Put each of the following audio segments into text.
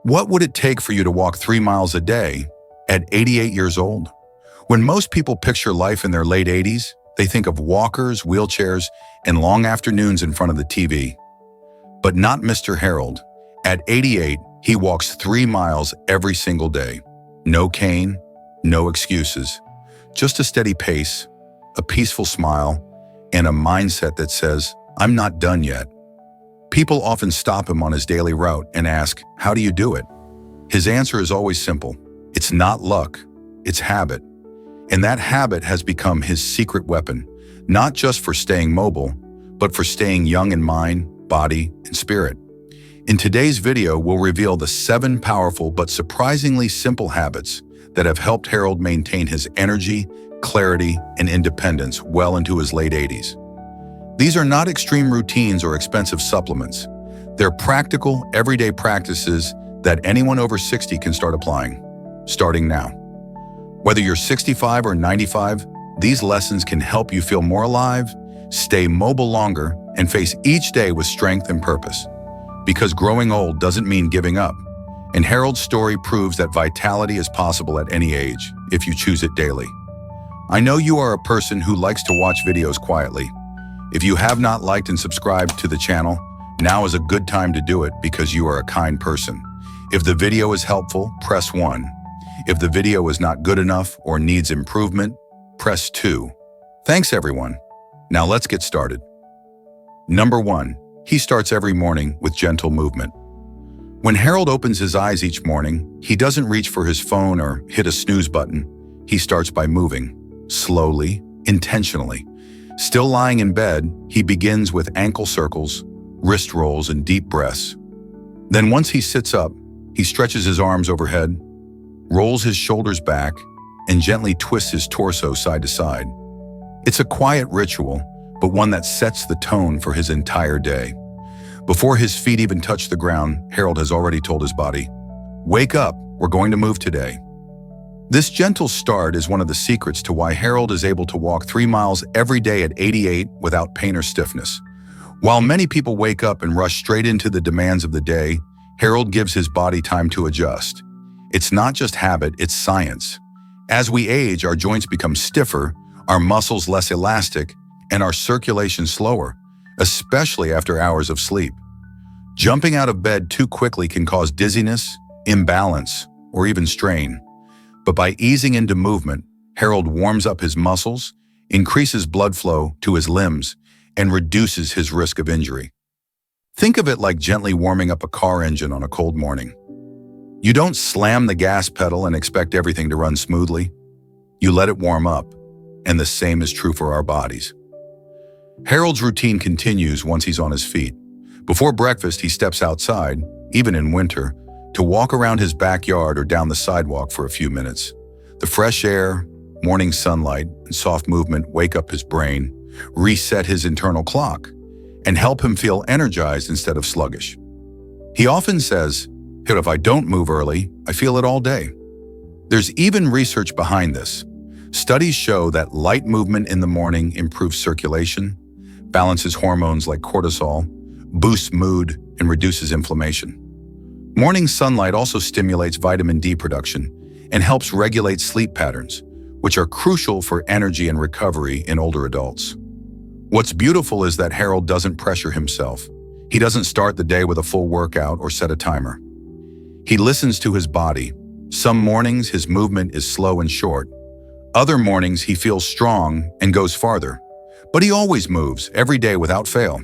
What would it take for you to walk 3 miles a day at 88 years old? When most people picture life in their late 80s, they think of walkers, wheelchairs, and long afternoons in front of the TV. But not Mr. Harold. At 88, he walks 3 miles every single day. No cane, no excuses. Just a steady pace, a peaceful smile, and a mindset that says, "I'm not done yet." People often stop him on his daily route and ask, "How do you do it?" His answer is always simple. It's not luck, it's habit. And that habit has become his secret weapon, not just for staying mobile, but for staying young in mind, body, and spirit. In today's video, we'll reveal the 7 powerful but surprisingly simple habits that have helped Harold maintain his energy, clarity, and independence well into his late 80s. These are not extreme routines or expensive supplements. They're practical, everyday practices that anyone over 60 can start applying, starting now. Whether you're 65 or 95, these lessons can help you feel more alive, stay mobile longer, and face each day with strength and purpose. Because growing old doesn't mean giving up. And Harold's story proves that vitality is possible at any age, if you choose it daily. I know you are a person who likes to watch videos quietly. If you have not liked and subscribed to the channel, now is a good time to do it because you are a kind person. If the video is helpful, press 1. If the video is not good enough or needs improvement, press 2. Thanks everyone. Now let's get started. Number 1. He starts every morning with gentle movement. When Harold opens his eyes each morning, he doesn't reach for his phone or hit a snooze button. He starts by moving, slowly, intentionally. Still lying in bed, he begins with ankle circles, wrist rolls, and deep breaths. Then once he sits up, he stretches his arms overhead, rolls his shoulders back, and gently twists his torso side to side. It's a quiet ritual, but one that sets the tone for his entire day. Before his feet even touch the ground, Harold has already told his body, "Wake up, we're going to move today." This gentle start is one of the secrets to why Harold is able to walk 3 miles every day at 88 without pain or stiffness. While many people wake up and rush straight into the demands of the day, Harold gives his body time to adjust. It's not just habit, it's science. As we age, our joints become stiffer, our muscles less elastic, and our circulation slower, especially after hours of sleep. Jumping out of bed too quickly can cause dizziness, imbalance, or even strain. But by easing into movement, Harold warms up his muscles, increases blood flow to his limbs, and reduces his risk of injury. Think of it like gently warming up a car engine on a cold morning. You don't slam the gas pedal and expect everything to run smoothly. You let it warm up, and the same is true for our bodies. Harold's routine continues once he's on his feet. Before breakfast, he steps outside, even in winter, to walk around his backyard or down the sidewalk for a few minutes. The fresh air, morning sunlight, and soft movement wake up his brain, reset his internal clock, and help him feel energized instead of sluggish. He often says, "If I don't move early, I feel it all day." There's even research behind this. Studies show that light movement in the morning improves circulation, balances hormones like cortisol, boosts mood, and reduces inflammation. Morning sunlight also stimulates vitamin D production and helps regulate sleep patterns, which are crucial for energy and recovery in older adults. What's beautiful is that Harold doesn't pressure himself. He doesn't start the day with a full workout or set a timer. He listens to his body. Some mornings his movement is slow and short. Other mornings he feels strong and goes farther. But he always moves, every day without fail.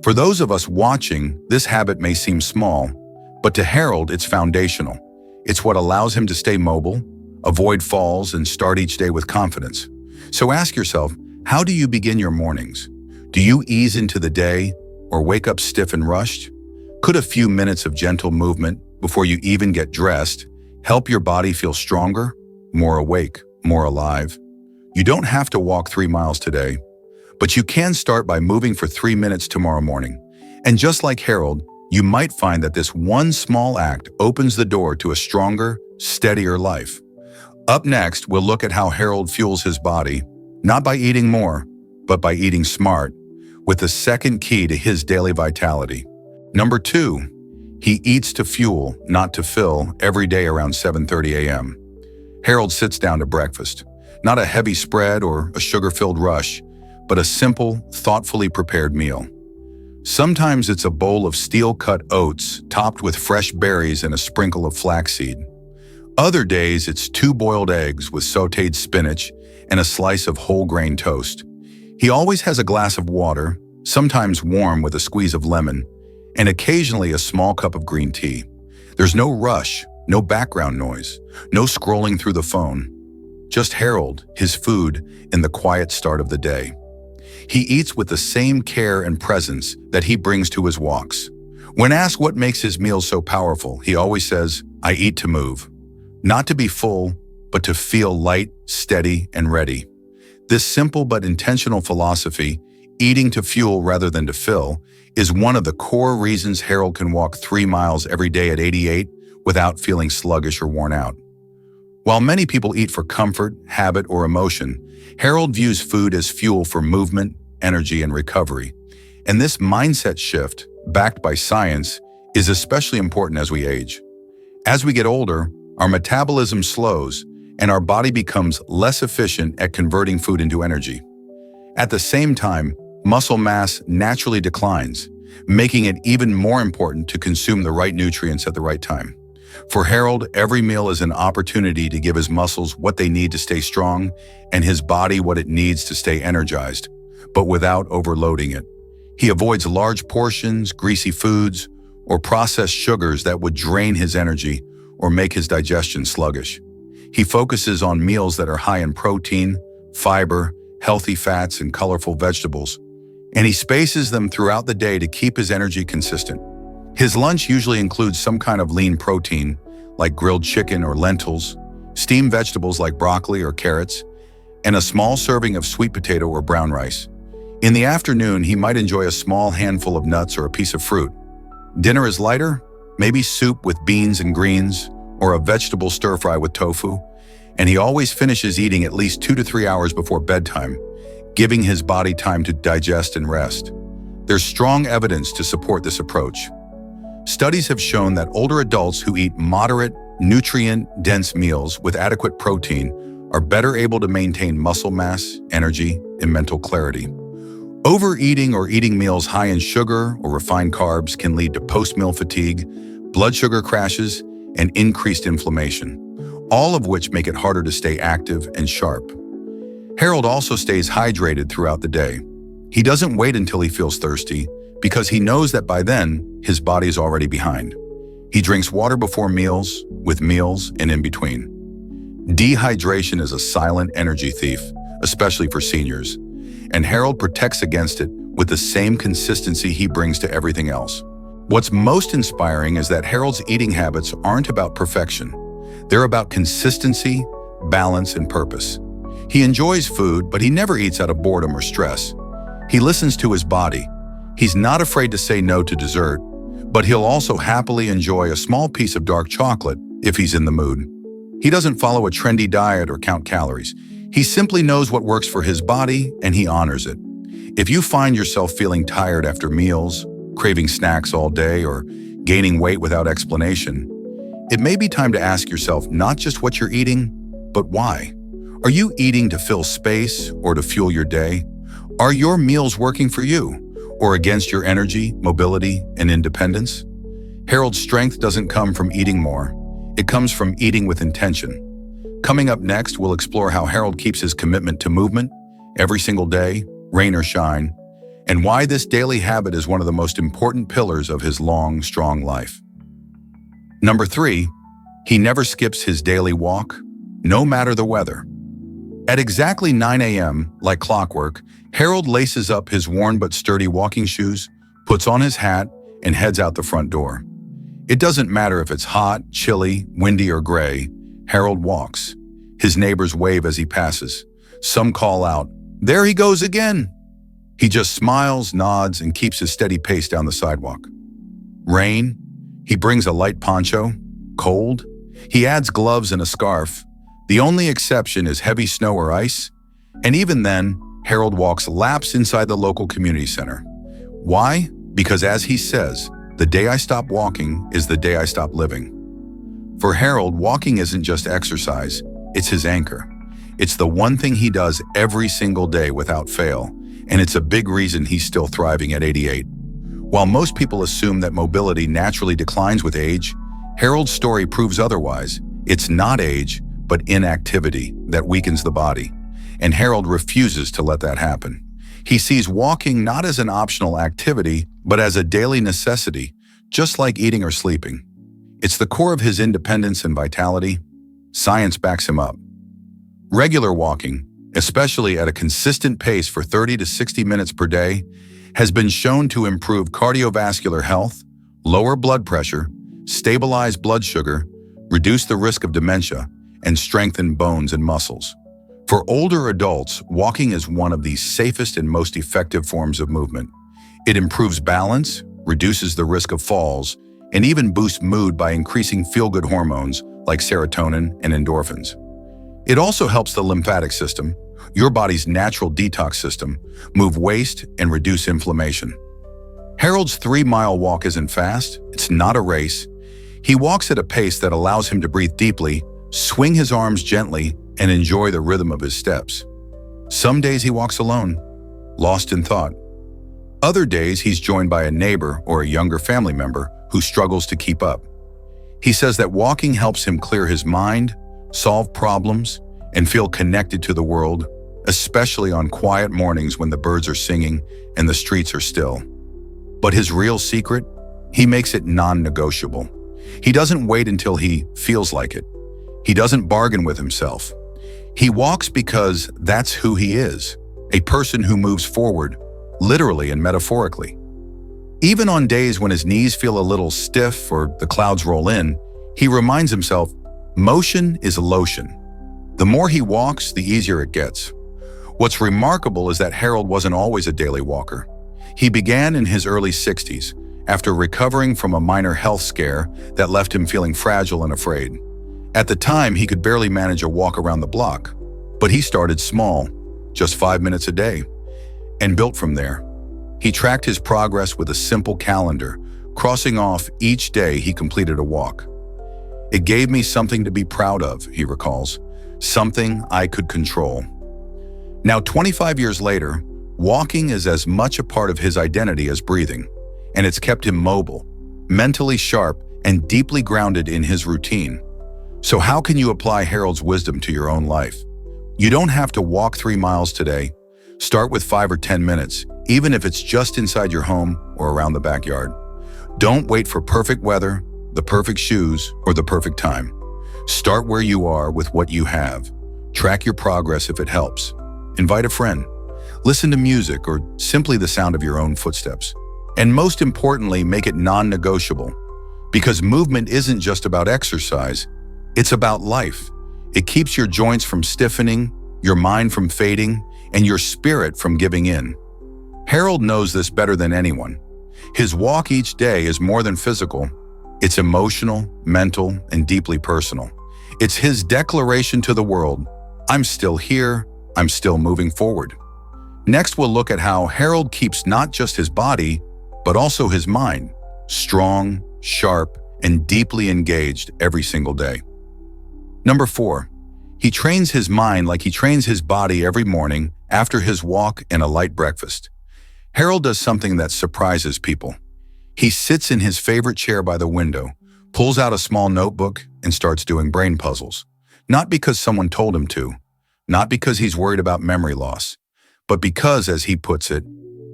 For those of us watching, this habit may seem small, but to Harold, it's foundational. It's what allows him to stay mobile, avoid falls, and start each day with confidence. So ask yourself, how do you begin your mornings? Do you ease into the day or wake up stiff and rushed? Could a few minutes of gentle movement before you even get dressed help your body feel stronger, more awake, more alive? You don't have to walk 3 miles today, but you can start by moving for 3 minutes tomorrow morning. And just like Harold, you might find that this one small act opens the door to a stronger, steadier life. Up next, we'll look at how Harold fuels his body, not by eating more, but by eating smart, with the second key to his daily vitality. Number 2, He eats to fuel, not to fill, every day around 7:30 a.m. Harold sits down to breakfast. Not a heavy spread or a sugar-filled rush, but a simple, thoughtfully prepared meal. Sometimes it's a bowl of steel-cut oats topped with fresh berries and a sprinkle of flaxseed. Other days, it's 2 boiled eggs with sautéed spinach and a slice of whole grain toast. He always has a glass of water, sometimes warm with a squeeze of lemon, and occasionally a small cup of green tea. There's no rush, no background noise, no scrolling through the phone. Just Harold, his food, and the quiet start of the day. He eats with the same care and presence that he brings to his walks. When asked what makes his meals so powerful, he always says, "I eat to move." Not to be full, but to feel light, steady, and ready. This simple but intentional philosophy, eating to fuel rather than to fill, is one of the core reasons Harold can walk 3 miles every day at 88 without feeling sluggish or worn out. While many people eat for comfort, habit, or emotion, Harold views food as fuel for movement, energy, and recovery. And this mindset shift, backed by science, is especially important as we age. As we get older, our metabolism slows and our body becomes less efficient at converting food into energy. At the same time, muscle mass naturally declines, making it even more important to consume the right nutrients at the right time. For Harold, every meal is an opportunity to give his muscles what they need to stay strong and his body what it needs to stay energized, but without overloading it. He avoids large portions, greasy foods, or processed sugars that would drain his energy or make his digestion sluggish. He focuses on meals that are high in protein, fiber, healthy fats, and colorful vegetables, and he spaces them throughout the day to keep his energy consistent. His lunch usually includes some kind of lean protein, like grilled chicken or lentils, steamed vegetables like broccoli or carrots, and a small serving of sweet potato or brown rice. In the afternoon, he might enjoy a small handful of nuts or a piece of fruit. Dinner is lighter, maybe soup with beans and greens, or a vegetable stir-fry with tofu, and he always finishes eating at least 2 to 3 hours before bedtime, giving his body time to digest and rest. There's strong evidence to support this approach. Studies have shown that older adults who eat moderate, nutrient-dense meals with adequate protein are better able to maintain muscle mass, energy, and mental clarity. Overeating or eating meals high in sugar or refined carbs can lead to post-meal fatigue, blood sugar crashes, and increased inflammation, all of which make it harder to stay active and sharp. Harold also stays hydrated throughout the day. He doesn't wait until he feels thirsty, because he knows that by then, his body is already behind. He drinks water before meals, with meals, and in between. Dehydration is a silent energy thief, especially for seniors, and Harold protects against it with the same consistency he brings to everything else. What's most inspiring is that Harold's eating habits aren't about perfection. They're about consistency, balance, and purpose. He enjoys food, but he never eats out of boredom or stress. He listens to his body. He's not afraid to say no to dessert, but he'll also happily enjoy a small piece of dark chocolate if he's in the mood. He doesn't follow a trendy diet or count calories. He simply knows what works for his body, and he honors it. If you find yourself feeling tired after meals, craving snacks all day, or gaining weight without explanation, it may be time to ask yourself not just what you're eating, but why. Are you eating to fill space or to fuel your day? Are your meals working for you or against your energy, mobility, and independence? Harold's strength doesn't come from eating more. It comes from eating with intention. Coming up next, we'll explore how Harold keeps his commitment to movement every single day, rain or shine, and why this daily habit is one of the most important pillars of his long, strong life. Number 3, he never skips his daily walk, no matter the weather. At exactly 9 a.m., like clockwork, Harold laces up his worn but sturdy walking shoes, puts on his hat, and heads out the front door. It doesn't matter if it's hot, chilly, windy, or gray, Harold walks. His neighbors wave as he passes. Some call out, "There he goes again!" He just smiles, nods, and keeps his steady pace down the sidewalk. Rain, he brings a light poncho. Cold, he adds gloves and a scarf. The only exception is heavy snow or ice, and even then, Harold walks laps inside the local community center. Why? Because as he says, "The day I stop walking is the day I stop living." For Harold, walking isn't just exercise, it's his anchor. It's the one thing he does every single day without fail, and it's a big reason he's still thriving at 88. While most people assume that mobility naturally declines with age, Harold's story proves otherwise. It's not age, but inactivity that weakens the body, and Harold refuses to let that happen. He sees walking not as an optional activity, but as a daily necessity, just like eating or sleeping. It's the core of his independence and vitality. Science backs him up. Regular walking, especially at a consistent pace for 30 to 60 minutes per day, has been shown to improve cardiovascular health, lower blood pressure, stabilize blood sugar, reduce the risk of dementia, and strengthen bones and muscles. For older adults, walking is one of the safest and most effective forms of movement. It improves balance, reduces the risk of falls, and even boosts mood by increasing feel-good hormones like serotonin and endorphins. It also helps the lymphatic system, your body's natural detox system, move waste and reduce inflammation. Harold's 3-mile walk isn't fast, it's not a race. He walks at a pace that allows him to breathe deeply, swing his arms gently, and enjoy the rhythm of his steps. Some days he walks alone, lost in thought. Other days he's joined by a neighbor or a younger family member who struggles to keep up. He says that walking helps him clear his mind, solve problems, and feel connected to the world, especially on quiet mornings when the birds are singing and the streets are still. But his real secret? He makes it non-negotiable. He doesn't wait until he feels like it. He doesn't bargain with himself. He walks because that's who he is, a person who moves forward, literally and metaphorically. Even on days when his knees feel a little stiff or the clouds roll in, he reminds himself, motion is lotion. The more he walks, the easier it gets. What's remarkable is that Harold wasn't always a daily walker. He began in his early 60s, after recovering from a minor health scare that left him feeling fragile and afraid. At the time, he could barely manage a walk around the block, but he started small, just 5 minutes a day, and built from there. He tracked his progress with a simple calendar, crossing off each day he completed a walk. "It gave me something to be proud of," he recalls, "something I could control." Now, 25 years later, walking is as much a part of his identity as breathing, and it's kept him mobile, mentally sharp, and deeply grounded in his routine. So how can you apply Harold's wisdom to your own life? You don't have to walk 3 miles today. Start with 5 or 10 minutes, even if it's just inside your home or around the backyard. Don't wait for perfect weather, the perfect shoes, or the perfect time. Start where you are with what you have. Track your progress if it helps. Invite a friend. Listen to music or simply the sound of your own footsteps. And most importantly, make it non-negotiable. Because movement isn't just about exercise, it's about life. It keeps your joints from stiffening, your mind from fading, and your spirit from giving in. Harold knows this better than anyone. His walk each day is more than physical. It's emotional, mental, and deeply personal. It's his declaration to the world, "I'm still here, I'm still moving forward." Next, we'll look at how Harold keeps not just his body, but also his mind, strong, sharp, and deeply engaged every single day. Number 4, he trains his mind like he trains his body every morning after his walk and a light breakfast. Harold does something that surprises people. He sits in his favorite chair by the window, pulls out a small notebook, and starts doing brain puzzles. Not because someone told him to, not because he's worried about memory loss, but because, as he puts it,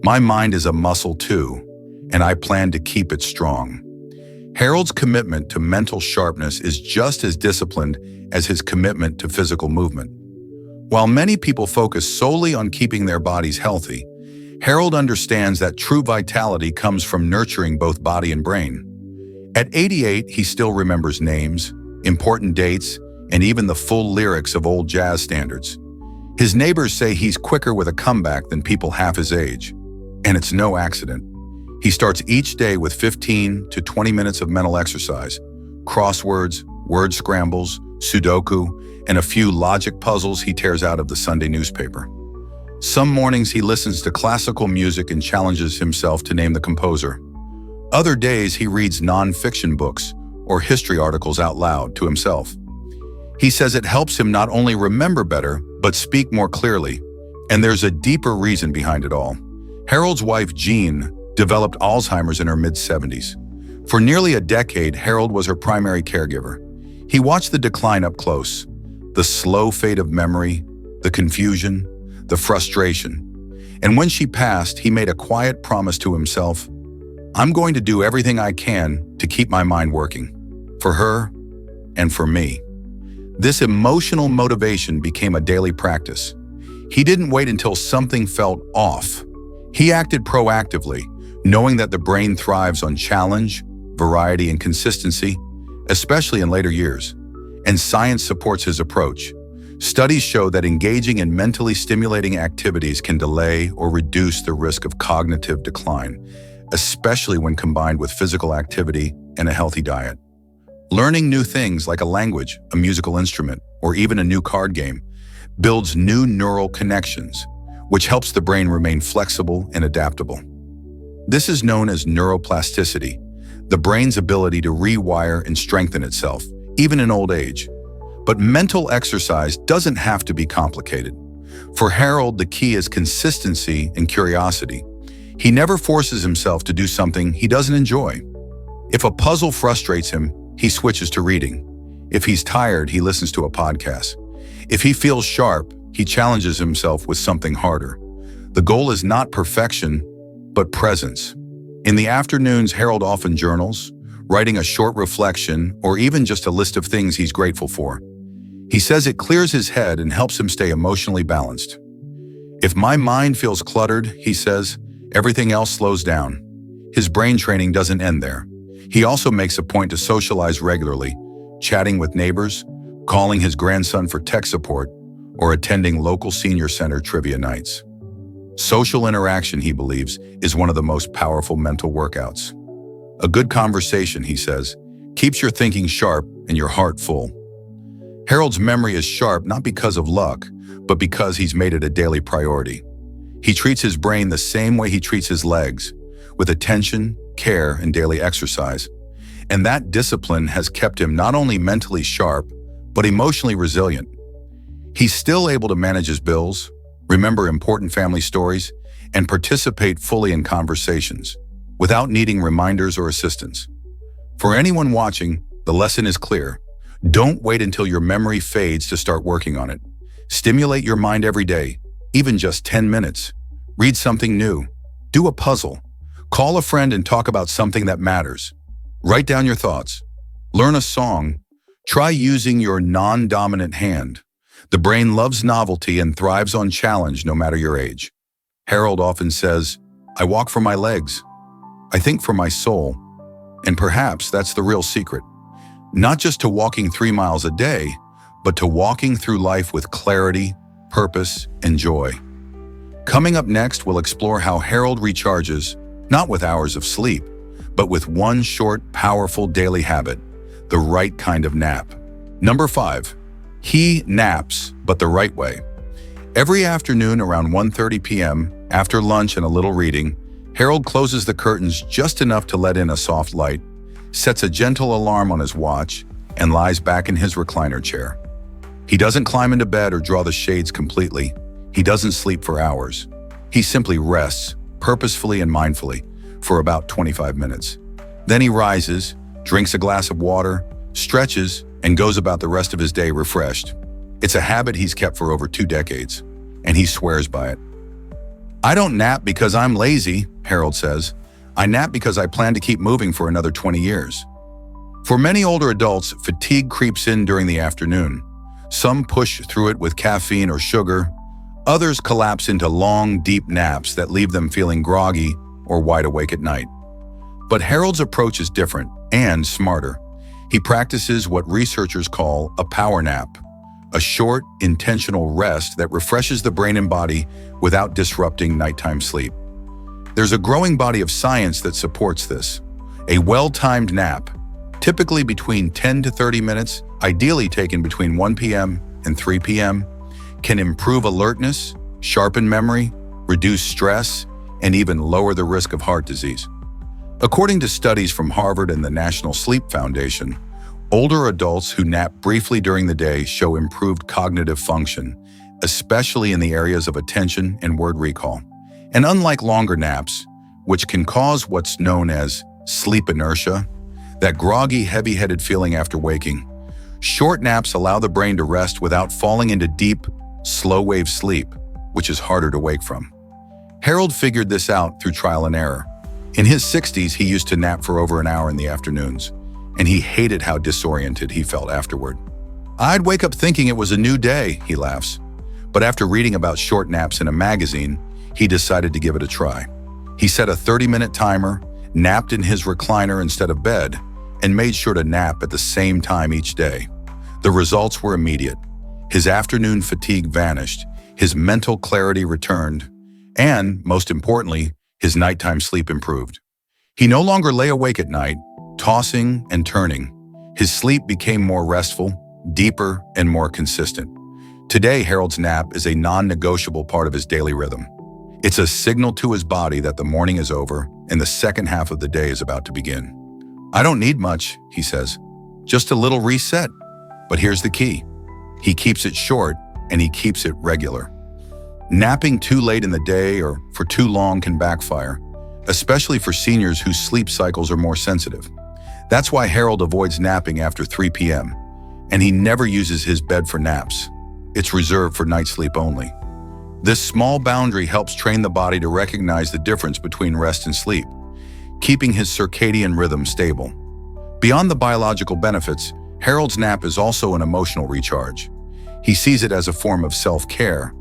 "My mind is a muscle too, and I plan to keep it strong." Harold's commitment to mental sharpness is just as disciplined as his commitment to physical movement. While many people focus solely on keeping their bodies healthy, Harold understands that true vitality comes from nurturing both body and brain. At 88, he still remembers names, important dates, and even the full lyrics of old jazz standards. His neighbors say he's quicker with a comeback than people half his age, and it's no accident. He starts each day with 15 to 20 minutes of mental exercise, crosswords, word scrambles, Sudoku, and a few logic puzzles he tears out of the Sunday newspaper. Some mornings he listens to classical music and challenges himself to name the composer. Other days, he reads non-fiction books or history articles out loud to himself. He says it helps him not only remember better, but speak more clearly. And there's a deeper reason behind it all. Harold's wife, Jean, developed Alzheimer's in her mid-70s. For nearly a decade, Harold was her primary caregiver. He watched the decline up close, the slow fade of memory, the confusion, the frustration. And when she passed, he made a quiet promise to himself, "I'm going to do everything I can to keep my mind working, for her and for me." This emotional motivation became a daily practice. He didn't wait until something felt off. He acted proactively, knowing that the brain thrives on challenge, variety, and consistency, especially in later years. And science supports his approach. Studies show that engaging in mentally stimulating activities can delay or reduce the risk of cognitive decline, especially when combined with physical activity and a healthy diet. Learning new things like a language, a musical instrument, or even a new card game builds new neural connections, which helps the brain remain flexible and adaptable. This is known as neuroplasticity, the brain's ability to rewire and strengthen itself, even in old age. But mental exercise doesn't have to be complicated. For Harold, the key is consistency and curiosity. He never forces himself to do something he doesn't enjoy. If a puzzle frustrates him, he switches to reading. If he's tired, he listens to a podcast. If he feels sharp, he challenges himself with something harder. The goal is not perfection, but presence. In the afternoons, Harold often journals, writing a short reflection or even just a list of things he's grateful for. He says it clears his head and helps him stay emotionally balanced. "If my mind feels cluttered," he says, "everything else slows down." His brain training doesn't end there. He also makes a point to socialize regularly, chatting with neighbors, calling his grandson for tech support, or attending local senior center trivia nights. Social interaction, he believes, is one of the most powerful mental workouts. A good conversation, he says, keeps your thinking sharp and your heart full. Harold's memory is sharp not because of luck, but because he's made it a daily priority. He treats his brain the same way he treats his legs, with attention, care, and daily exercise. And that discipline has kept him not only mentally sharp, but emotionally resilient. He's still able to manage his bills, remember important family stories, and participate fully in conversations, without needing reminders or assistance. For anyone watching, the lesson is clear. Don't wait until your memory fades to start working on it. Stimulate your mind every day, even just 10 minutes. Read something new. Do a puzzle. Call a friend and talk about something that matters. Write down your thoughts. Learn a song. Try using your non-dominant hand. The brain loves novelty and thrives on challenge no matter your age. Harold often says, "I walk for my legs. I think for my soul." And perhaps that's the real secret. Not just to walking 3 miles a day, but to walking through life with clarity, purpose, and joy. Coming up next, we'll explore how Harold recharges, not with hours of sleep, but with one short, powerful daily habit, the right kind of nap. Number 5, he naps, but the right way. Every afternoon around 1:30 p.m., after lunch and a little reading, Harold closes the curtains just enough to let in a soft light, sets a gentle alarm on his watch, and lies back in his recliner chair. He doesn't climb into bed or draw the shades completely. He doesn't sleep for hours. He simply rests, purposefully and mindfully, for about 25 minutes. Then he rises, drinks a glass of water, stretches, and goes about the rest of his day refreshed. It's a habit he's kept for over 2 decades, and he swears by it. "I don't nap because I'm lazy," Harold says. "I nap because I plan to keep moving for another 20 years. For many older adults, fatigue creeps in during the afternoon. Some push through it with caffeine or sugar. Others collapse into long, deep naps that leave them feeling groggy or wide awake at night. But Harold's approach is different and smarter. He practices what researchers call a power nap, a short, intentional rest that refreshes the brain and body without disrupting nighttime sleep. There's a growing body of science that supports this. A well-timed nap, typically between 10 to 30 minutes, ideally taken between 1 p.m. and 3 p.m., can improve alertness, sharpen memory, reduce stress, and even lower the risk of heart disease. According to studies from Harvard and the National Sleep Foundation, older adults who nap briefly during the day show improved cognitive function, especially in the areas of attention and word recall. And unlike longer naps, which can cause what's known as sleep inertia, that groggy, heavy-headed feeling after waking, short naps allow the brain to rest without falling into deep, slow-wave sleep, which is harder to wake from. Harold figured this out through trial and error. In his 60s, he used to nap for over an hour in the afternoons, and he hated how disoriented he felt afterward. "I'd wake up thinking it was a new day," he laughs. But after reading about short naps in a magazine, he decided to give it a try. He set a 30-minute timer, napped in his recliner instead of bed, and made sure to nap at the same time each day. The results were immediate. His afternoon fatigue vanished, his mental clarity returned, and, most importantly, his nighttime sleep improved. He no longer lay awake at night, tossing and turning. His sleep became more restful, deeper, and more consistent. Today, Harold's nap is a non-negotiable part of his daily rhythm. It's a signal to his body that the morning is over and the second half of the day is about to begin. "I don't need much," he says, "just a little reset." But here's the key. He keeps it short and he keeps it regular. Napping too late in the day or for too long can backfire, especially for seniors whose sleep cycles are more sensitive. That's why Harold avoids napping after 3 p.m., and he never uses his bed for naps. It's reserved for night sleep only. This small boundary helps train the body to recognize the difference between rest and sleep, keeping his circadian rhythm stable. Beyond the biological benefits, Harold's nap is also an emotional recharge. He sees it as a form of self-care,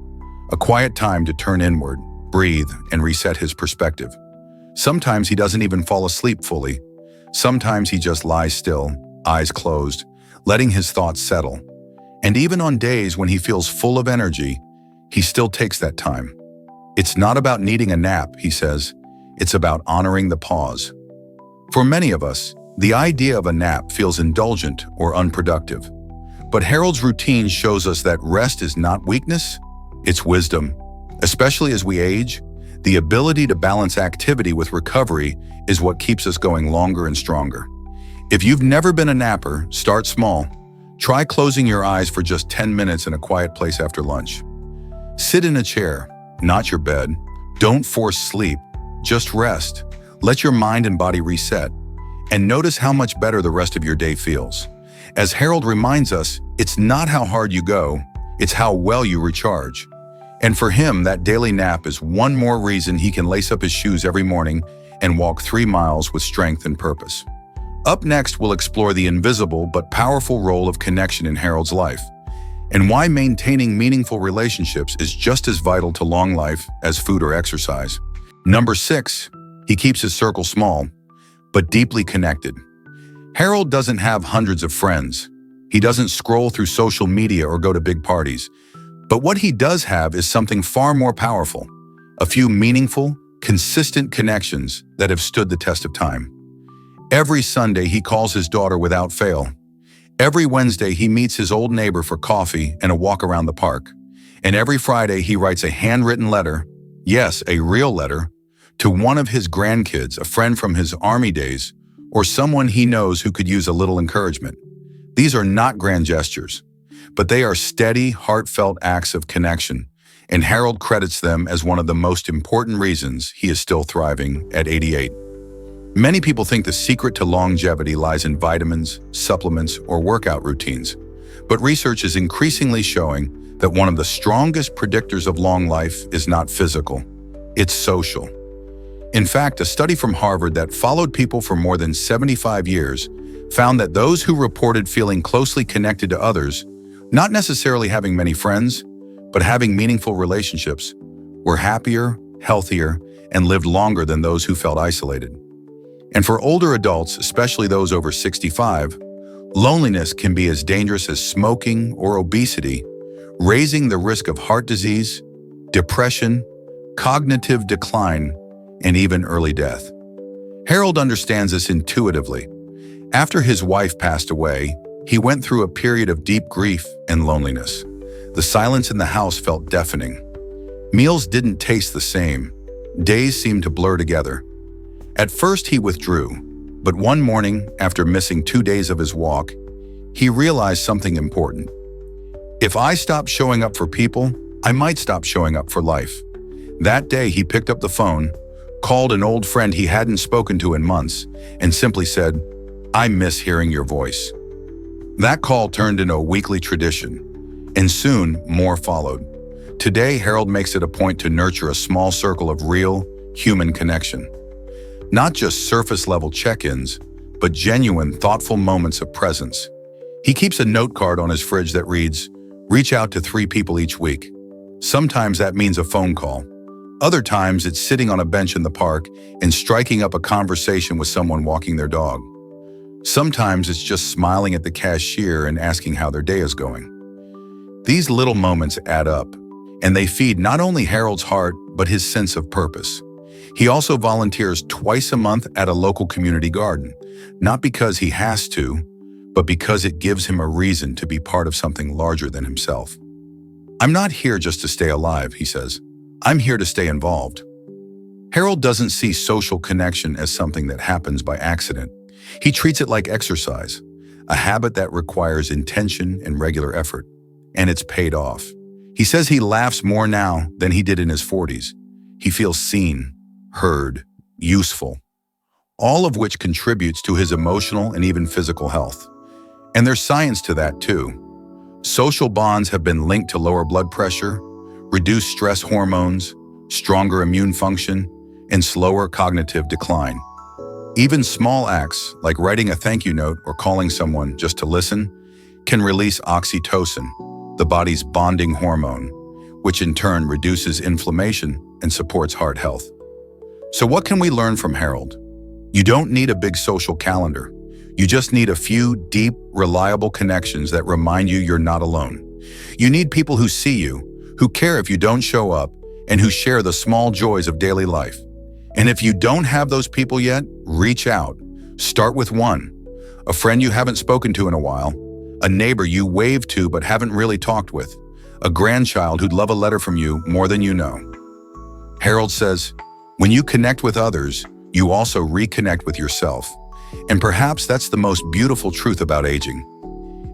a quiet time to turn inward, breathe, and reset his perspective. Sometimes he doesn't even fall asleep fully. Sometimes he just lies still, eyes closed, letting his thoughts settle. And even on days when he feels full of energy, he still takes that time. "It's not about needing a nap," he says. "It's about honoring the pause." For many of us, the idea of a nap feels indulgent or unproductive. But Harold's routine shows us that rest is not weakness, it's wisdom. Especially as we age, the ability to balance activity with recovery is what keeps us going longer and stronger. If you've never been a napper, start small. Try closing your eyes for just 10 minutes in a quiet place after lunch. Sit in a chair, not your bed. Don't force sleep, just rest. Let your mind and body reset, and notice how much better the rest of your day feels. As Harold reminds us, it's not how hard you go, it's how well you recharge. And for him, that daily nap is one more reason he can lace up his shoes every morning and walk 3 miles with strength and purpose. Up next, we'll explore the invisible but powerful role of connection in Harold's life, and why maintaining meaningful relationships is just as vital to long life as food or exercise. Number 6, he keeps his circle small, but deeply connected. Harold doesn't have hundreds of friends. He doesn't scroll through social media or go to big parties. But what he does have is something far more powerful: a few meaningful, consistent connections that have stood the test of time. Every Sunday, he calls his daughter without fail. Every Wednesday, he meets his old neighbor for coffee and a walk around the park. And every Friday, he writes a handwritten letter, yes, a real letter, to one of his grandkids, a friend from his army days, or someone he knows who could use a little encouragement. These are not grand gestures, but they are steady, heartfelt acts of connection, and Harold credits them as one of the most important reasons he is still thriving at 88. Many people think the secret to longevity lies in vitamins, supplements, or workout routines, but research is increasingly showing that one of the strongest predictors of long life is not physical, it's social. In fact, a study from Harvard that followed people for more than 75 years found that those who reported feeling closely connected to others, not necessarily having many friends, but having meaningful relationships, were happier, healthier, and lived longer than those who felt isolated. And for older adults, especially those over 65, loneliness can be as dangerous as smoking or obesity, raising the risk of heart disease, depression, cognitive decline, and even early death. Harold understands this intuitively. After his wife passed away, he went through a period of deep grief and loneliness. The silence in the house felt deafening. Meals didn't taste the same. Days seemed to blur together. At first he withdrew, but one morning, after missing 2 days of his walk, he realized something important. If I stop showing up for people, I might stop showing up for life. That day he picked up the phone, called an old friend he hadn't spoken to in months, and simply said, "I miss hearing your voice." That call turned into a weekly tradition, and soon more followed. Today, Harold makes it a point to nurture a small circle of real, human connection. Not just surface-level check-ins, but genuine, thoughtful moments of presence. He keeps a note card on his fridge that reads, "Reach out to 3 people each week." Sometimes that means a phone call. Other times it's sitting on a bench in the park and striking up a conversation with someone walking their dog. Sometimes it's just smiling at the cashier and asking how their day is going. These little moments add up, and they feed not only Harold's heart, but his sense of purpose. He also volunteers twice a month at a local community garden, not because he has to, but because it gives him a reason to be part of something larger than himself. "I'm not here just to stay alive," he says. "I'm here to stay involved." Harold doesn't see social connection as something that happens by accident. He treats it like exercise, a habit that requires intention and regular effort, and it's paid off. He says he laughs more now than he did in his 40s. He feels seen, heard, useful, all of which contributes to his emotional and even physical health. And there's science to that too. Social bonds have been linked to lower blood pressure, reduced stress hormones, stronger immune function, and slower cognitive decline. Even small acts, like writing a thank you note or calling someone just to listen, can release oxytocin, the body's bonding hormone, which in turn reduces inflammation and supports heart health. So what can we learn from Harold? You don't need a big social calendar. You just need a few deep, reliable connections that remind you you're not alone. You need people who see you, who care if you don't show up, and who share the small joys of daily life. And if you don't have those people yet, reach out. Start with one. A friend you haven't spoken to in a while, a neighbor you waved to but haven't really talked with, a grandchild who'd love a letter from you more than you know. Harold says, when you connect with others, you also reconnect with yourself. And perhaps that's the most beautiful truth about aging.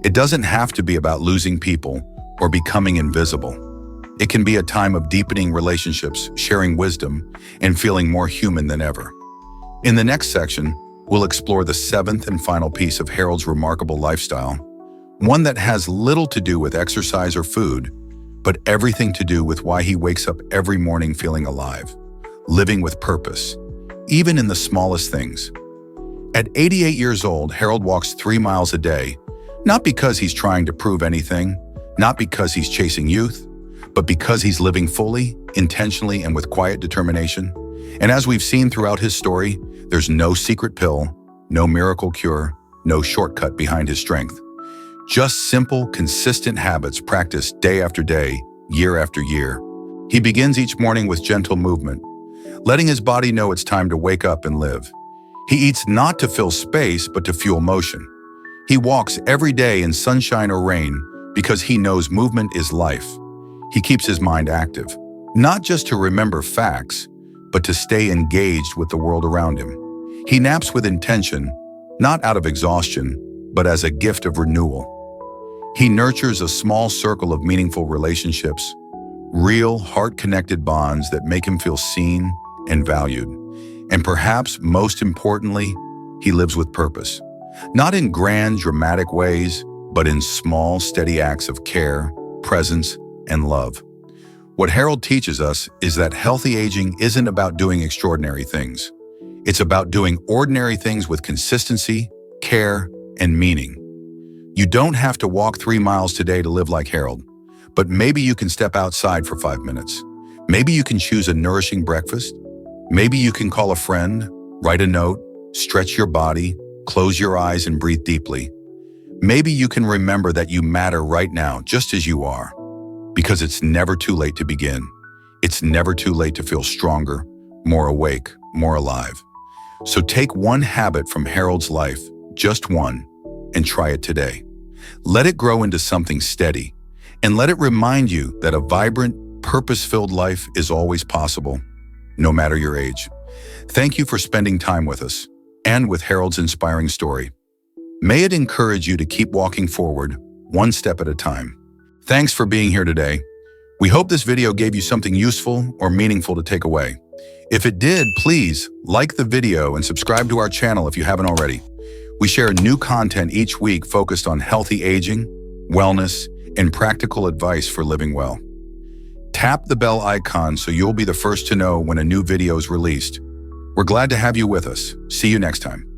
It doesn't have to be about losing people or becoming invisible. It can be a time of deepening relationships, sharing wisdom, and feeling more human than ever. In the next section, we'll explore the 7th and final piece of Harold's remarkable lifestyle, one that has little to do with exercise or food, but everything to do with why he wakes up every morning feeling alive, living with purpose, even in the smallest things. At 88 years old, Harold walks 3 miles a day, not because he's trying to prove anything, not because he's chasing youth, but because he's living fully, intentionally, and with quiet determination. And as we've seen throughout his story, there's no secret pill, no miracle cure, no shortcut behind his strength. Just simple, consistent habits practiced day after day, year after year. He begins each morning with gentle movement, letting his body know it's time to wake up and live. He eats not to fill space, but to fuel motion. He walks every day in sunshine or rain because he knows movement is life. He keeps his mind active, not just to remember facts, but to stay engaged with the world around him. He naps with intention, not out of exhaustion, but as a gift of renewal. He nurtures a small circle of meaningful relationships, real, heart-connected bonds that make him feel seen and valued. And perhaps most importantly, he lives with purpose. Not in grand, dramatic ways, but in small, steady acts of care, presence, and love. What Harold teaches us is that healthy aging isn't about doing extraordinary things. It's about doing ordinary things with consistency, care, and meaning. You don't have to walk 3 miles today to live like Harold, but maybe you can step outside for 5 minutes. Maybe you can choose a nourishing breakfast. Maybe you can call a friend, write a note, stretch your body, close your eyes and breathe deeply. Maybe you can remember that you matter right now, just as you are. Because it's never too late to begin. It's never too late to feel stronger, more awake, more alive. So take one habit from Harold's life, just one, and try it today. Let it grow into something steady, and let it remind you that a vibrant, purpose-filled life is always possible, no matter your age. Thank you for spending time with us and with Harold's inspiring story. May it encourage you to keep walking forward, one step at a time. Thanks for being here today. We hope this video gave you something useful or meaningful to take away. If it did, please like the video and subscribe to our channel if you haven't already. We share new content each week focused on healthy aging, wellness, and practical advice for living well. Tap the bell icon so you'll be the first to know when a new video is released. We're glad to have you with us. See you next time.